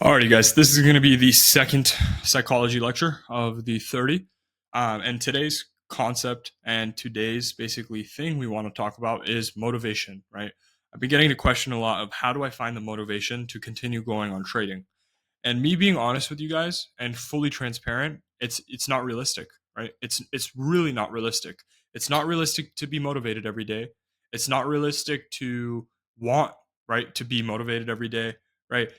Alrighty, guys, this is going to be the second psychology lecture of the 30. And today's concept and today's basically thing we want to talk about is motivation, right? I've been getting the question a lot of how do I find the motivation to continue going on trading? And me being honest with you guys and fully transparent, it's not realistic, right? It's really not realistic. It's not realistic to be motivated every day. It's not realistic to want, right, to be motivated every day, right?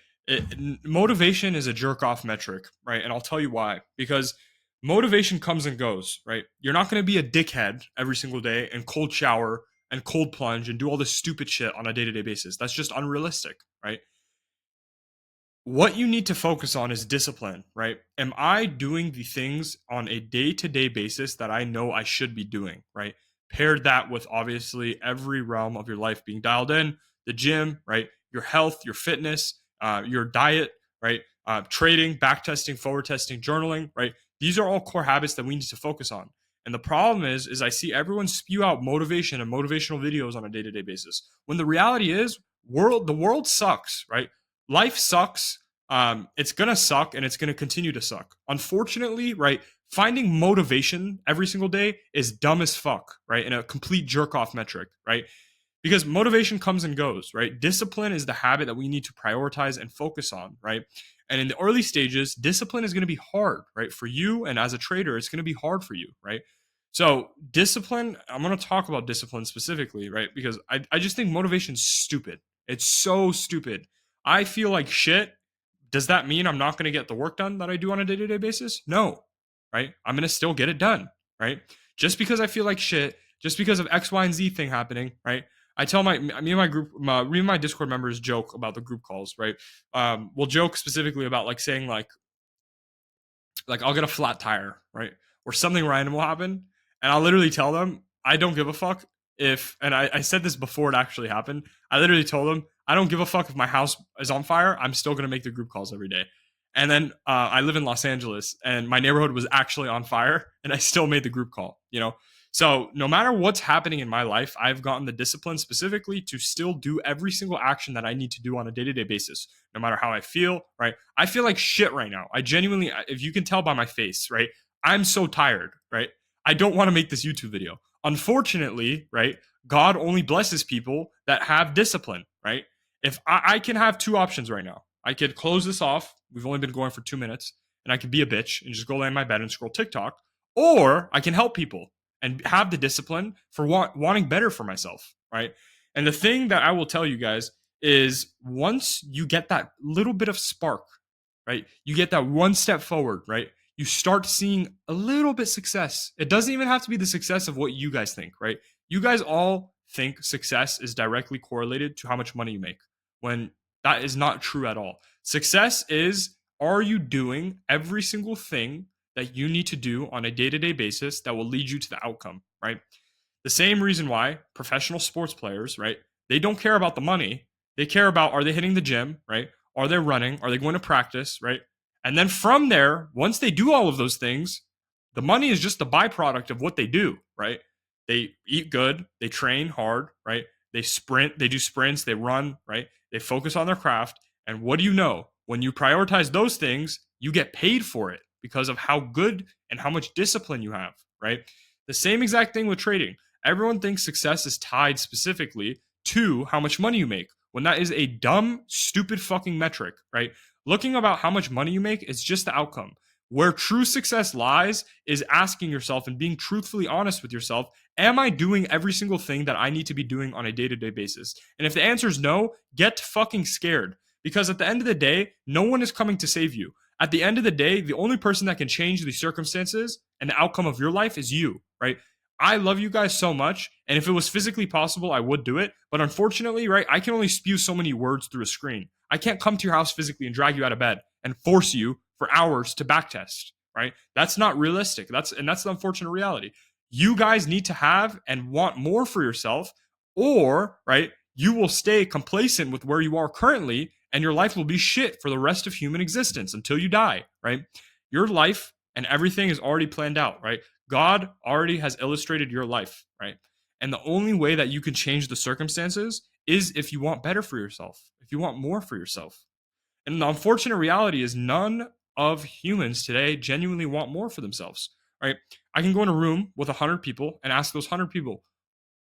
Motivation is a jerk off metric, right? And I'll tell you why. Because motivation comes and goes, right? You're not going to be a dickhead every single day and cold shower and cold plunge and do all this stupid shit on a day to day basis. That's just unrealistic, right? What you need to focus on is discipline, right? Am I doing the things on a day to day basis that I know I should be doing, right? Paired that with obviously every realm of your life being dialed in, the gym, right? Your health, your fitness, your diet, right? Trading, back testing, forward testing, journaling, right? These are all core habits that we need to focus on. And the problem is I see everyone spew out motivation and motivational videos on a day to day basis. When the reality is, the world sucks, right? Life sucks. It's gonna suck and it's gonna continue to suck. Unfortunately, right, finding motivation every single day is dumb as fuck, right? And a complete jerk off metric, right? Because motivation comes and goes, right? Discipline is the habit that we need to prioritize and focus on, right? And in the early stages, discipline is going to be hard, right? For you and as a trader, it's going to be hard for you, right? So, discipline, I'm going to talk about discipline specifically, right? Because I just think motivation's stupid. It's so stupid. I feel like shit. Does that mean I'm not going to get the work done that I do on a day to day basis? No, right? I'm going to still get it done, right? Just because I feel like shit, just because of X, Y, and Z thing happening, right? I tell me and my group, me and my Discord members joke about the group calls, right? We'll joke specifically about like saying like I'll get a flat tire, right? Or something random will happen. And I'll literally tell them, I don't give a fuck if, and I said this before it actually happened. I literally told them, I don't give a fuck if my house is on fire. I'm still going to make the group calls every day. And then I live in Los Angeles and my neighborhood was actually on fire and I still made the group call, you know? So no matter what's happening in my life, I've gotten the discipline specifically to still do every single action that I need to do on a day to day basis, no matter how I feel, right? I feel like shit right now. I genuinely, if you can tell by my face, right? I'm so tired, right? I don't want to make this YouTube video. Unfortunately, right? God only blesses people that have discipline, right? If I can have two options right now, I could close this off. We've only been going for 2 minutes, and I could be a bitch and just go lay in my bed and scroll TikTok, or I can help people and have the discipline for wanting better for myself, right? And the thing that I will tell you guys is once you get that little bit of spark, right? You get that one step forward, right? You start seeing a little bit success. It doesn't even have to be the success of what you guys think, right? You guys all think success is directly correlated to how much money you make, when that is not true at all. Success is, are you doing every single thing that you need to do on a day to day basis that will lead you to the outcome, right? The same reason why professional sports players, right, they don't care about the money. They care about, are they hitting the gym, right? Are they running? Are they going to practice, right? And then from there, once they do all of those things, the money is just a byproduct of what they do, right? They eat good, they train hard, right? They sprint, they do sprints, they run, right? They focus on their craft. And what do you know? When you prioritize those things, you get paid for it because of how good and how much discipline you have, right? The same exact thing with trading. Everyone thinks success is tied specifically to how much money you make, when that is a dumb, stupid fucking metric, right? Looking about how much money you make is just the outcome. Where true success lies is asking yourself and being truthfully honest with yourself, am I doing every single thing that I need to be doing on a day to day basis? And if the answer is no, get fucking scared. Because at the end of the day, no one is coming to save you. At the end of the day, the only person that can change the circumstances and the outcome of your life is you, right? I love you guys so much. And if it was physically possible, I would do it. But unfortunately, right, I can only spew so many words through a screen. I can't come to your house physically and drag you out of bed and force you for hours to backtest, right? That's not realistic. That's the unfortunate reality. You guys need to have and want more for yourself, or, right, you will stay complacent with where you are currently and your life will be shit for the rest of human existence until you die, right? Your life and everything is already planned out, right? God already has illustrated your life, right? And the only way that you can change the circumstances is if you want better for yourself, if you want more for yourself. And the unfortunate reality is none of humans today genuinely want more for themselves, right? I can go in a room with 100 people and ask those 100 people,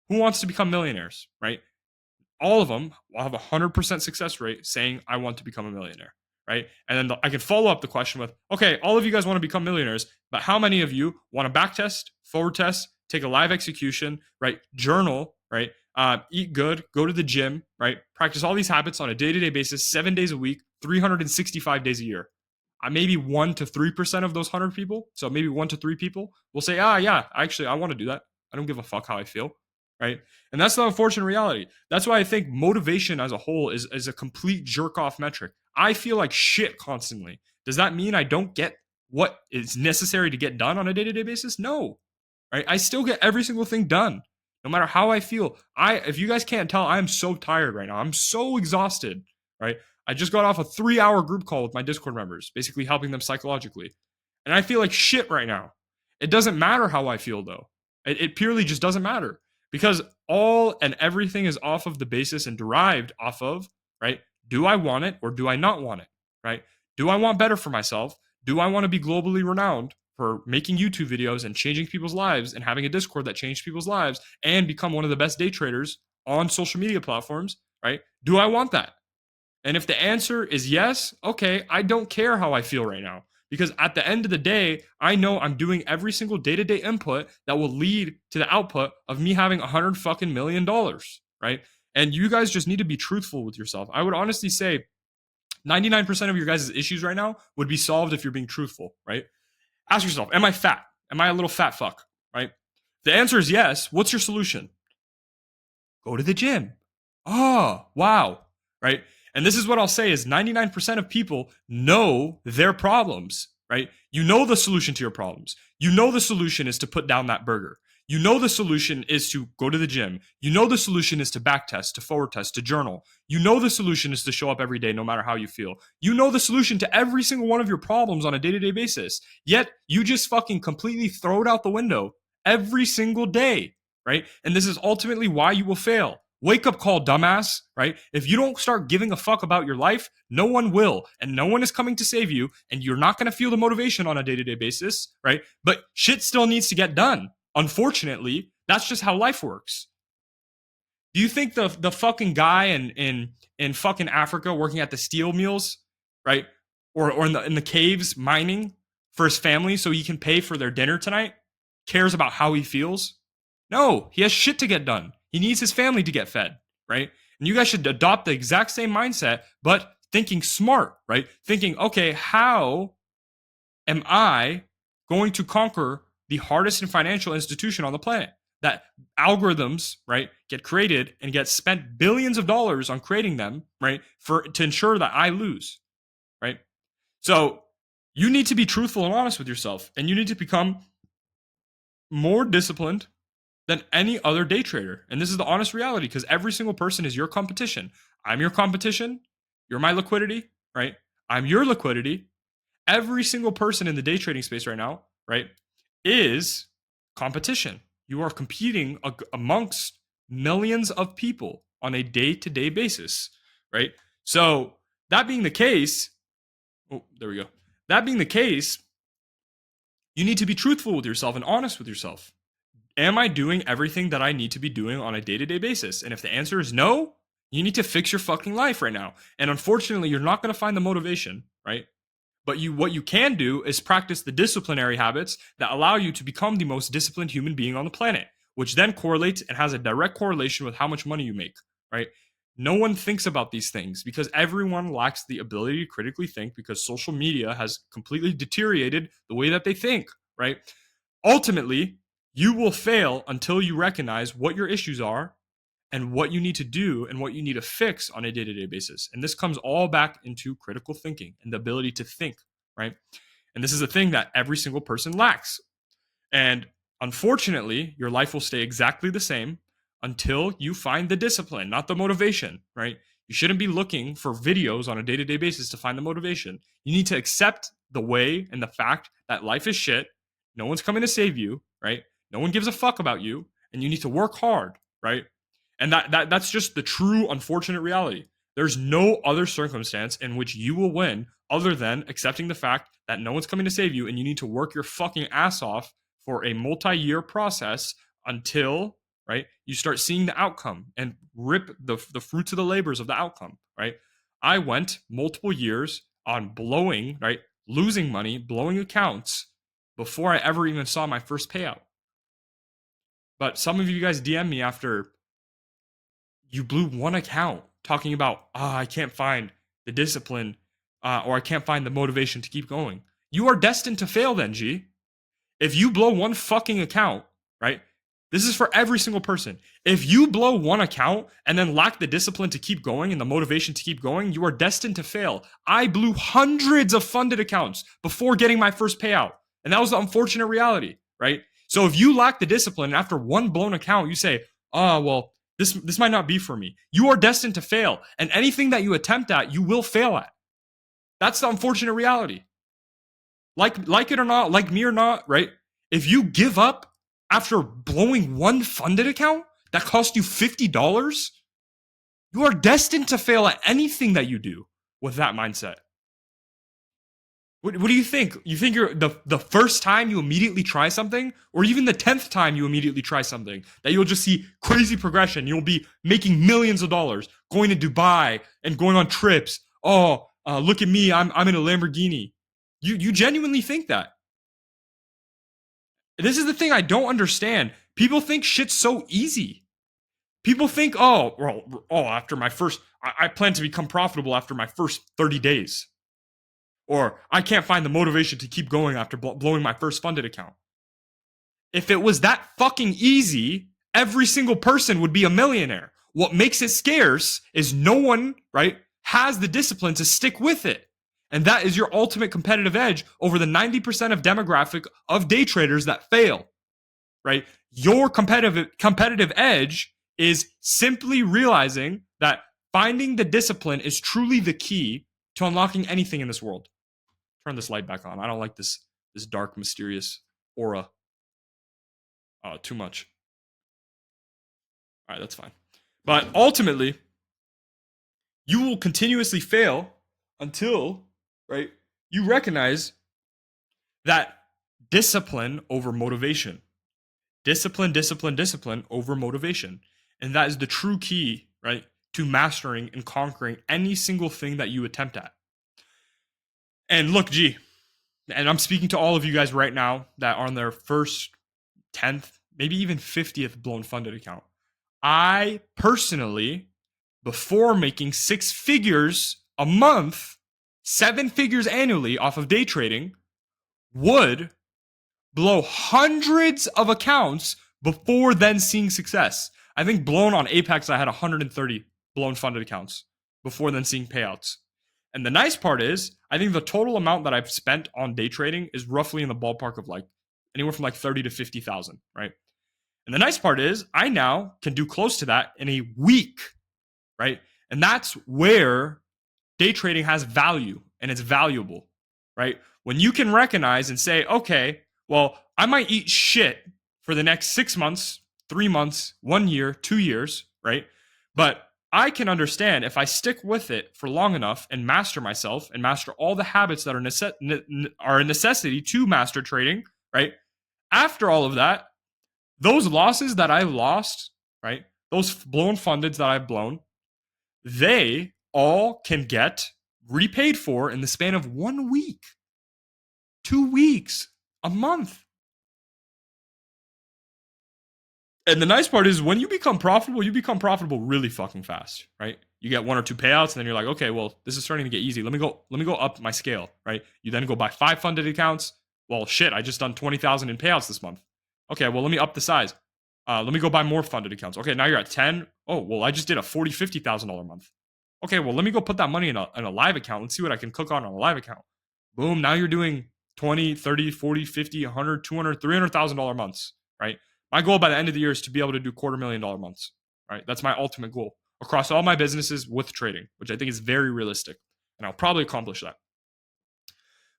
who wants to become millionaires, right? All of them will have a 100% success rate saying, I want to become a millionaire, right? And then I can follow up the question with, okay, all of you guys want to become millionaires, but how many of you want to back test, forward test, take a live execution, right? Journal, right? Eat good, go to the gym, right? Practice all these habits on a day-to-day basis, 7 days a week, 365 days a year. Maybe 1 to 3% of those 100 people, so maybe 1 to 3 people will say, yeah, actually, I want to do that. I don't give a fuck how I feel, right? And that's the unfortunate reality. That's why I think motivation as a whole is a complete jerk off metric. I feel like shit constantly. Does that mean I don't get what is necessary to get done on a day-to-day basis? No. Right? I still get every single thing done, no matter how I feel. If you guys can't tell, I am so tired right now. I'm so exhausted, right? I just got off a 3-hour group call with my Discord members, basically helping them psychologically. And I feel like shit right now. It doesn't matter how I feel though. It purely just doesn't matter because all and everything is off of the basis and derived off of, right? Do I want it or do I not want it, right? Do I want better for myself? Do I want to be globally renowned for making YouTube videos and changing people's lives and having a Discord that changed people's lives and become one of the best day traders on social media platforms, right? Do I want that? And if the answer is yes, okay, I don't care how I feel right now. Because at the end of the day, I know I'm doing every single day-to-day input that will lead to the output of me having $100 million, right? And you guys just need to be truthful with yourself. I would honestly say 99% of your guys' issues right now would be solved if you're being truthful, right? Ask yourself, am I fat? Am I a little fat fuck, right? The answer is yes. What's your solution? Go to the gym. Oh, wow, right? And this is what I'll say is 99% of people know their problems, right? You know the solution to your problems. You know the solution is to put down that burger. You know the solution is to go to the gym. You know the solution is to back test, to forward test, to journal. You know the solution is to show up every day no matter how you feel. You know the solution to every single one of your problems on a day-to-day basis. Yet you just fucking completely throw it out the window every single day, right? And this is ultimately why you will fail. Wake up call, dumbass, right? If you don't start giving a fuck about your life, no one will, and no one is coming to save you, and you're not going to feel the motivation on a day-to-day basis, right? But shit still needs to get done. Unfortunately, that's just how life works. Do you think the fucking guy in fucking Africa working at the steel mills, right? Or in the caves mining for his family so he can pay for their dinner tonight cares about how he feels? No, he has shit to get done. He needs his family to get fed, right? And you guys should adopt the exact same mindset, but thinking smart, right? Thinking, okay, how am I going to conquer the hardest financial institution on the planet? That algorithms, right, get created and get spent billions of dollars on creating them, right, to ensure that I lose, right? So you need to be truthful and honest with yourself, and you need to become more disciplined than any other day trader. And this is the honest reality because every single person is your competition. I'm your competition. You're my liquidity, right? I'm your liquidity. Every single person in the day trading space right now, right, is competition. You are competing amongst millions of people on a day-to-day basis, right? So that being the case, oh, there we go. That being the case, you need to be truthful with yourself and honest with yourself. Am I doing everything that I need to be doing on a day-to-day basis? And if the answer is no, you need to fix your fucking life right now. And unfortunately, you're not going to find the motivation, right? But what you can do is practice the disciplinary habits that allow you to become the most disciplined human being on the planet, which then correlates and has a direct correlation with how much money you make, right? No one thinks about these things because everyone lacks the ability to critically think because social media has completely deteriorated the way that they think, right? Ultimately, you will fail until you recognize what your issues are and what you need to do and what you need to fix on a day-to-day basis. And this comes all back into critical thinking and the ability to think, right? And this is a thing that every single person lacks. And unfortunately, your life will stay exactly the same until you find the discipline, not the motivation, right? You shouldn't be looking for videos on a day-to-day basis to find the motivation. You need to accept the way and the fact that life is shit. No one's coming to save you, right? No one gives a fuck about you, and you need to work hard, right? And that's just the true unfortunate reality. There's no other circumstance in which you will win other than accepting the fact that no one's coming to save you and you need to work your fucking ass off for a multi-year process until, right, you start seeing the outcome and rip the fruits of the labors of the outcome, right? I went multiple years on blowing, right, losing money, blowing accounts before I ever even saw my first payout. But some of you guys DM me after you blew one account talking about, I can't find the discipline or I can't find the motivation to keep going. You are destined to fail then, G. If you blow one fucking account, right? This is for every single person. If you blow one account and then lack the discipline to keep going and the motivation to keep going, you are destined to fail. I blew hundreds of funded accounts before getting my first payout. And that was the unfortunate reality, right? So if you lack the discipline after one blown account, you say, well, this might not be for me. You are destined to fail. And anything that you attempt at, you will fail at. That's the unfortunate reality. Like it or not, like me or not, right? If you give up after blowing one funded account that cost you $50, you are destined to fail at anything that you do with that mindset. What do you think? You think you're the first time you immediately try something, or even the 10th time you immediately try something, that you'll just see crazy progression? You'll be making millions of dollars, going to Dubai and going on trips. Look at me, I'm in a Lamborghini. You genuinely think that? This is the thing I don't understand. People think shit's so easy. People think, after my first, I plan to become profitable after my first 30 days. Or I can't find the motivation to keep going after blowing my first funded account. If it was that fucking easy, every single person would be a millionaire. What makes it scarce is no one, right, has the discipline to stick with it. And that is your ultimate competitive edge over the 90% of demographic of day traders that fail, right? Your competitive edge is simply realizing that finding the discipline is truly the key to unlocking anything in this world. Turn this light back on. I don't like this dark, mysterious aura too much. All right, that's fine. But ultimately, you will continuously fail until, right, you recognize that discipline over motivation. Discipline over motivation. And that is the true key, right, to mastering and conquering any single thing that you attempt at. And look, G, and I'm speaking to all of you guys right now that are on their first, 10th, maybe even 50th blown funded account. I personally, before making 6 figures a month, 7 figures annually off of day trading, would blow hundreds of accounts before then seeing success. I think blown on Apex, I had 130 blown funded accounts before then seeing payouts. And the nice part is, I think the total amount that I've spent on day trading is roughly in the ballpark of like anywhere from like 30 to 50,000, right? And the nice part is, I now can do close to that in a week, right? And that's where day trading has value and it's valuable, right? When you can recognize and say, okay, well, I might eat shit for the next 6 months, 3 months, 1 year, 2 years, right? But I can understand if I stick with it for long enough and master myself and master all the habits that are a necessity to master trading, right? After all of that, those losses that I've lost, right? Those blown fundeds that I've blown, they all can get repaid for in the span of 1 week, 2 weeks, a month. And the nice part is when you become profitable really fucking fast, right? You get 1 or 2 payouts, and then you're like, okay, well, this is starting to get easy. Let me go up my scale, right? You then go buy 5 funded accounts. Well, shit, I just done 20,000 in payouts this month. Okay, well, let me up the size. Let me go buy more funded accounts. Okay, now you're at 10. Oh, well, I just did a $40,000, $50,000 month. Okay, well, let me go put that money in a live account. Let's see what I can cook on a live account. Boom, now you're doing 20, 30, 40, 50, 100, 200, $300,000 months, right? My goal by the end of the year is to be able to do $250,000 months, right? That's my ultimate goal across all my businesses with trading, which I think is very realistic. And I'll probably accomplish that.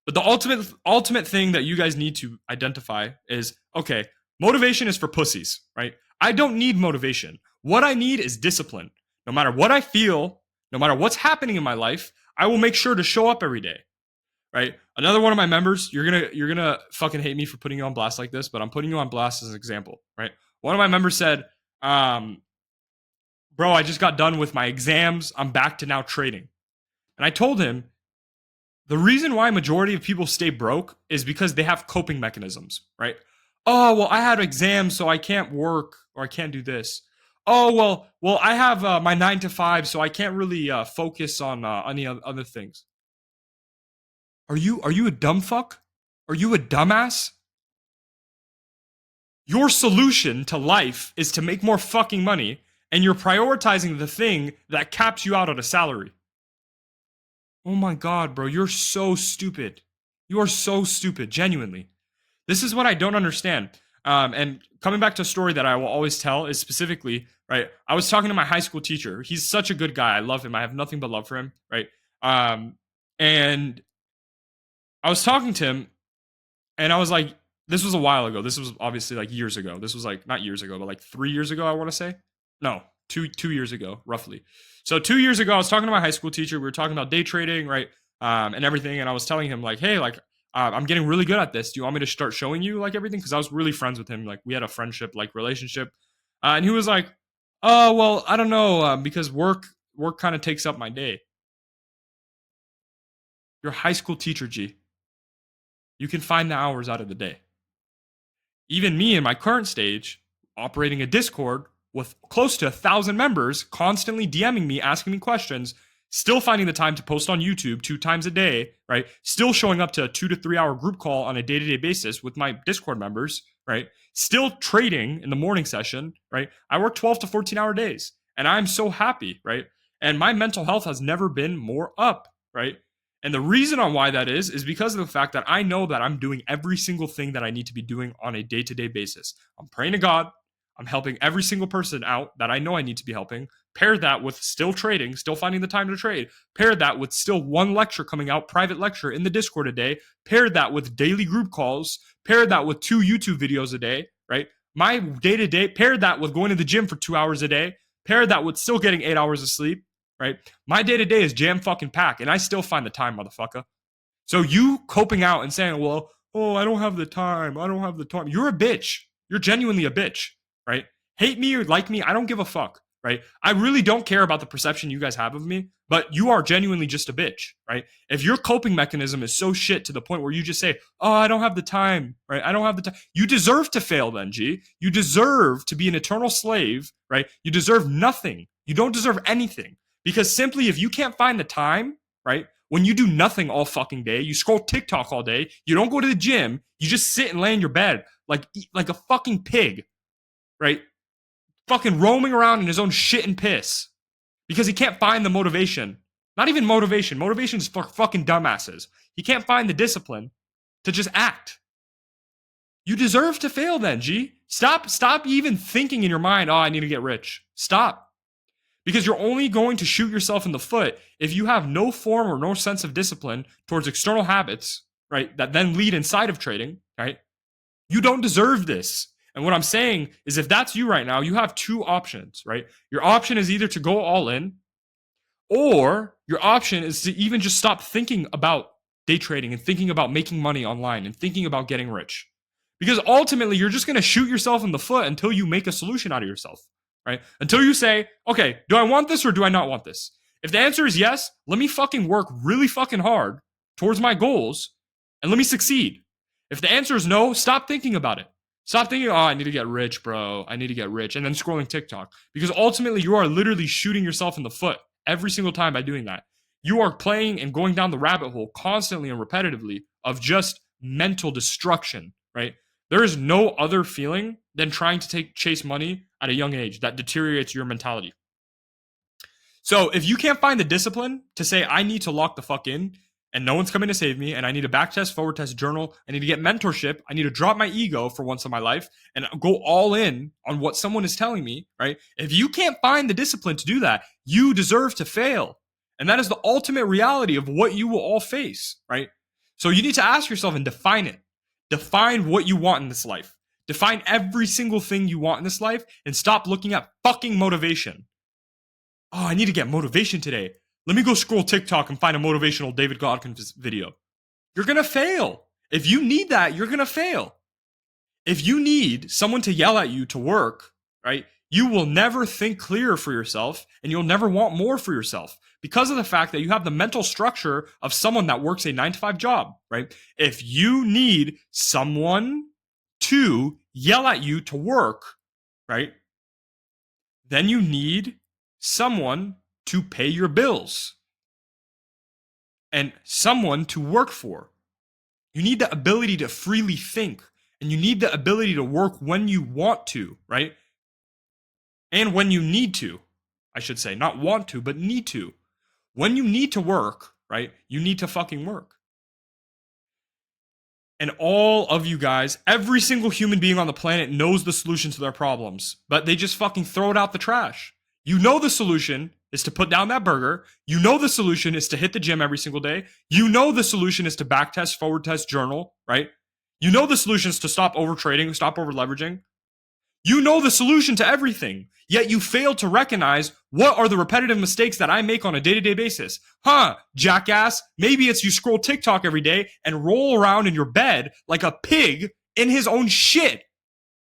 But the ultimate thing that you guys need to identify is, okay, motivation is for pussies, right? I don't need motivation. What I need is discipline. No matter what I feel, No matter what's happening in my life, I will make sure to show up every day. Right? Another one of my members, you're gonna fucking hate me for putting you on blast like this, but I'm putting you on blast as an example, right? One of my members said, bro, I just got done with my exams. I'm back to now trading. And I told him the reason why majority of people stay broke is because they have coping mechanisms, right? Oh, well, I had exams, so I can't work or I can't do this. Oh, well, I have my 9 to 5, so I can't really focus on any other things. Are you a dumb fuck? Are you a dumbass? Your solution to life is to make more fucking money, and you're prioritizing the thing that caps you out at a salary. Oh my god, bro, you're so stupid. You are so stupid, genuinely. This is what I don't understand. And coming back to a story that I will always tell is specifically, right? I was talking to my high school teacher. He's such a good guy. I love him. I have nothing but love for him, right? And I was talking to him, and I was like, this was a while ago. This was obviously like years ago. This was like not years ago, but like 3 years ago, I want to say. No, two years ago, roughly. So 2 years ago, I was talking to my high school teacher. We were talking about day trading, right? And everything. And I was telling him, like, hey, like, I'm getting really good at this. Do you want me to start showing you like everything? Because I was really friends with him. Like, we had a friendship, like, relationship. And he was like, oh, well, I don't know, because work kind of takes up my day. You're a high school teacher, G. You can find the hours out of the day. Even me in my current stage, operating a Discord with close to 1,000 members, constantly DMing me, asking me questions, still finding the time to post on YouTube 2 times a day, right? Still showing up to a 2 to 3 hour group call on a day-to-day basis with my Discord members, right? Still trading in the morning session, right? I work 12 to 14 hour days, and I'm so happy, right? And my mental health has never been more up, right? And the reason on why that is because of the fact that I know that I'm doing every single thing that I need to be doing on a day-to-day basis. I'm praying to God. I'm helping every single person out that I know I need to be helping. Pair that with still trading, still finding the time to trade. Pair that with still one lecture coming out, private lecture in the Discord a day. Pair that with daily group calls. Pair that with 2 YouTube videos a day, right? My day-to-day, pair that with going to the gym for 2 hours a day. Pair that with still getting 8 hours of sleep, right? My day-to-day is jam fucking packed, and I still find the time, motherfucker. So you coping out and saying, well, oh, I don't have the time. I don't have the time. You're a bitch. You're genuinely a bitch, right? Hate me or like me, I don't give a fuck, right? I really don't care about the perception you guys have of me, but you are genuinely just a bitch, right? If your coping mechanism is so shit to the point where you just say, oh, I don't have the time, right? I don't have the time. You deserve to fail then, G. You deserve to be an eternal slave, right? You deserve nothing. You don't deserve anything. Because simply, if you can't find the time, right? When you do nothing all fucking day, you scroll TikTok all day, you don't go to the gym, you just sit and lay in your bed like a fucking pig, right? Fucking roaming around in his own shit and piss because he can't find the motivation. Not even motivation. Motivation is for fucking dumbasses. He can't find the discipline to just act. You deserve to fail then, G. Stop even thinking in your mind, oh, I need to get rich. Stop. Because you're only going to shoot yourself in the foot if you have no form or no sense of discipline towards external habits, right? That then lead inside of trading, right? You don't deserve this. And what I'm saying is if that's you right now, you have 2 options, right? Your option is either to go all in, or your option is to even just stop thinking about day trading and thinking about making money online and thinking about getting rich. Because ultimately, you're just going to shoot yourself in the foot until you make a solution out of yourself, right? Until you say, okay, do I want this or do I not want this? If the answer is yes, let me fucking work really fucking hard towards my goals and let me succeed. If the answer is no, stop thinking about it. Stop thinking, oh, I need to get rich, bro. I need to get rich. And then scrolling TikTok. Because ultimately, you are literally shooting yourself in the foot every single time by doing that. You are playing and going down the rabbit hole constantly and repetitively of just mental destruction, right? There is no other feeling than trying to chase money at a young age that deteriorates your mentality. So if you can't find the discipline to say, I need to lock the fuck in and no one's coming to save me and I need to back test, forward test, journal, I need to get mentorship, I need to drop my ego for once in my life and go all in on what someone is telling me, right? If you can't find the discipline to do that, you deserve to fail. And that is the ultimate reality of what you will all face, right? So you need to ask yourself and define it. Define what you want in this life. Define every single thing you want in this life and stop looking at fucking motivation. Oh, I need to get motivation today. let me go scroll TikTok and find a motivational David Goggins video. You're going to fail. If you need that, you're going to fail. If you need someone to yell at you to work, right, you will never think clear for yourself and you'll never want more for yourself because of the fact that you have the mental structure of someone that works a 9-to-5 job, right? If you need someone to yell at you to work, right, then you need someone to pay your bills and someone to work for. You need the ability to freely think, and you need the ability to work when you want to, right? And when you need to, I should say, not want to, but need to. When you need to work, right? You need to fucking work. And all of you guys, every single human being on the planet knows the solution to their problems, but they just fucking throw it out the trash. You know the solution is to put down that burger. You know the solution is to hit the gym every single day. You know the solution is to back test, forward test, journal, right? You know the solution is to stop over trading, stop over leveraging. You know the solution to everything, yet you fail to recognize what are the repetitive mistakes that I make on a day-to-day basis. Jackass, maybe it's you scroll TikTok every day and roll around in your bed like a pig in his own shit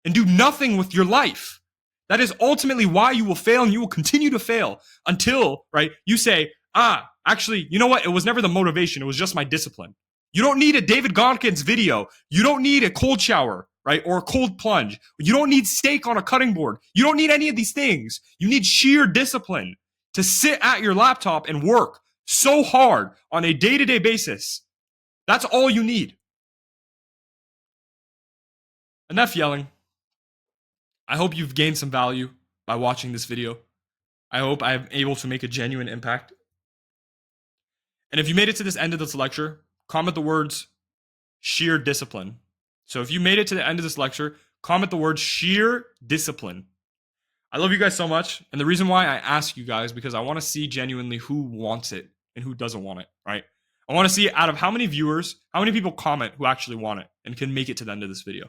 and do nothing with your life. That is ultimately why you will fail, and you will continue to fail until, right, you say, actually, you know what? It was never the motivation. It was just my discipline. You don't need a David Goggins video. You don't need a cold shower, right? Or a cold plunge. You don't need steak on a cutting board. You don't need any of these things. You need sheer discipline to sit at your laptop and work so hard on a day-to-day basis. That's all you need. Enough yelling. I hope you've gained some value by watching this video. I hope I'm able to make a genuine impact. And if you made it to this end of this lecture, comment the words sheer discipline. So if you made it to the end of this lecture, comment the word sheer discipline. I love you guys so much. And the reason why I ask you guys, because I want to see genuinely who wants it and who doesn't want it, right? I want to see out of how many viewers, how many people comment who actually want it and can make it to the end of this video.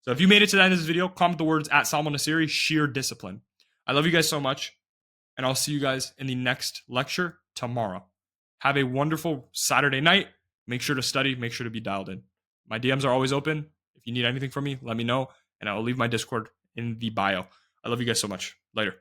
So if you made it to the end of this video, comment the words at Salman Nasiri, sheer discipline. I love you guys so much. And I'll see you guys in the next lecture tomorrow. Have a wonderful Saturday night. Make sure to study. Make sure to be dialed in. My DMs are always open. If you need anything from me, let me know. And I will leave my Discord in the bio. I love you guys so much. Later.